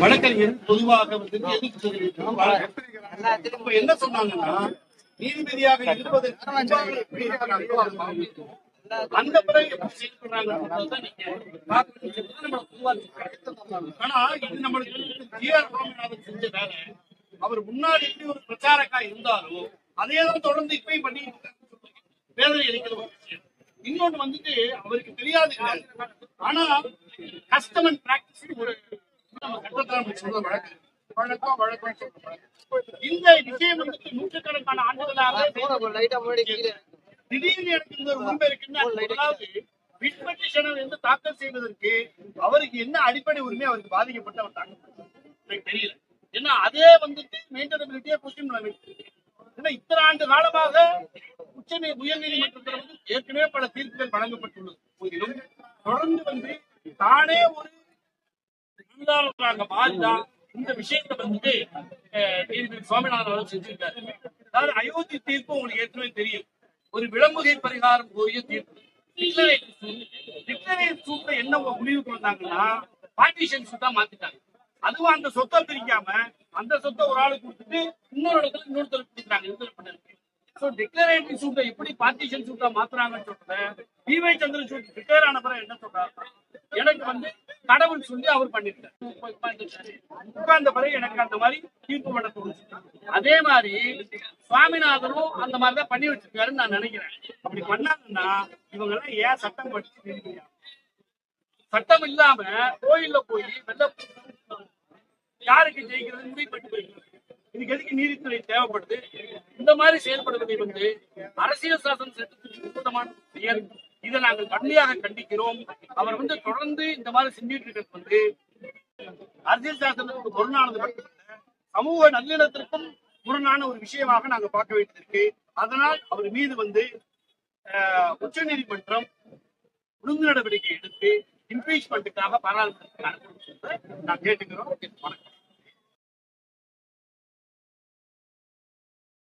வழக்கறிஞர் பொதுவாக வந்து என்ன சொன்னாங்கன்னா, நீதிபதியாக இருப்பதற்கு அந்த பிறகு எப்படி செயல்படுறாங்க. ஆனா இது நம்மளுக்கு ஜி.ஆர். சுவாமிநாதன் செஞ்ச வேலை. அவர் முன்னாடி எப்படி ஒரு பிரச்சாரக்கா இருந்தாலும் அதையெல்லாம் தொடர்ந்து இப்பயும் பண்ணி வேதனை அளிக்கிற ஒரு விஷயம். இன்னொன்று வந்துட்டு அவருக்கு தெரியாது, ஆனா கஸ்டம் அண்ட் பிராக்டிஸ் ஒரு இந்த விஷயம் வந்துட்டு நூற்றுக்கணக்கான ஆண்டுகளாக திடீர்னு எனக்கு இந்த ஒரு உரிமை இருக்குன்னு தாக்கல் செய்வதற்கு அவருக்கு என்ன அடிப்படை உரிமை அவருக்கு பாதிக்கப்பட்டு அவர் தாக்கல் எனக்கு தெரியல. ஏன்னா அதே வந்துட்டு மெயின்டெனபிலிட்டியா கொஸ்டின் ஏன்னா இத்தனை ஆண்டு காலமாக உயர்நீதிமன்றத்தில் வந்து ஏற்கனவே பல தீர்ப்புகள் வழங்கப்பட்டுள்ளது போதிலும் தொடர்ந்து வந்து தானே ஒரு மாறிதான் இந்த விஷயத்தை வந்துட்டு நீதிபதி சுவாமிநாதன் அவர்கள் செஞ்சிருக்காரு. அதாவது அயோத்தி தீர்ப்பு உங்களுக்கு ஏற்கனவே தெரியும், ஒரு விளம்புகை பரிகாரம் கோரிய தீர்ப்பு. டிக்ளரேஷன் சூட்ல என்ன முடிவுக்கு வந்தாங்கன்னா பார்ட்டிஷன் சூட்டா மாத்திட்டாங்க. அதுவும் அந்த சொத்தை பிரிக்காம அந்த சொத்தை ஒரு ஆளுக்கு கொடுத்துட்டு இன்னொரு இடத்துல இன்னொருத்தர் கொடுத்துட்டாங்க. டிக்ளரேட்டிவ் சூட்டை எப்படி பார்ட்டிஷன் சூட்டா மாத்துறாங்கன்னு சொல்றேன். டி.ஒய். சந்திரசூட் ரிட்டையர் ஆன பிறகு என்ன சொல்றாரு, எனக்கு வந்து கடவுள் சொல்லி அவர் பண்ணிருக்காரு. உட்கார்ந்த பிறகு எனக்கு அந்த மாதிரி தீர்ப்பு பண்ண தோணுச்சு. அதே மாதிரி சுவாமிநாதனும் அந்த மாதிரிதான் பண்ணி வச்சிருக்காருன்னு நான் நினைக்கிறேன். அப்படி பண்ணாங்கன்னா இவங்க எல்லாம் ஏன் சட்டம் படிச்சு சட்டம் இல்லாம கோயில்ல போய் வெள்ள யாருக்கு ஜெயிக்கிறது முடிவு பண்ணி போயிருக்காங்க. இதுக்கு எதுக்கு நீதித்துறை தேவைப்படுது? இந்த மாதிரி செயல்படுவதை வந்து அரசியல் சாசன சட்டத்துக்கு விரோதமான செயல். இதை நாங்கள் கடுமையாக கண்டிக்கிறோம். அவர் வந்து தொடர்ந்து இந்த மாதிரி செஞ்சுட்டு இருக்கிறது வந்து அரசியல் சாசனத்துக்கு முரணானது மட்டுமல்ல, சமூக நல்லிணத்திற்கும் முரணான ஒரு விஷயமாக நாங்க பார்க்க வேண்டியிருக்கு. அதனால் அவர் மீது வந்து உச்ச நீதிமன்றம் ஒழுங்கு நடவடிக்கை எடுத்து இம்பீச்மெண்ட்டுக்காக பாராளுமன்றத்துக்கு அனுப்பணும் நான் கேட்டுக்கிறோம். வணக்கம்.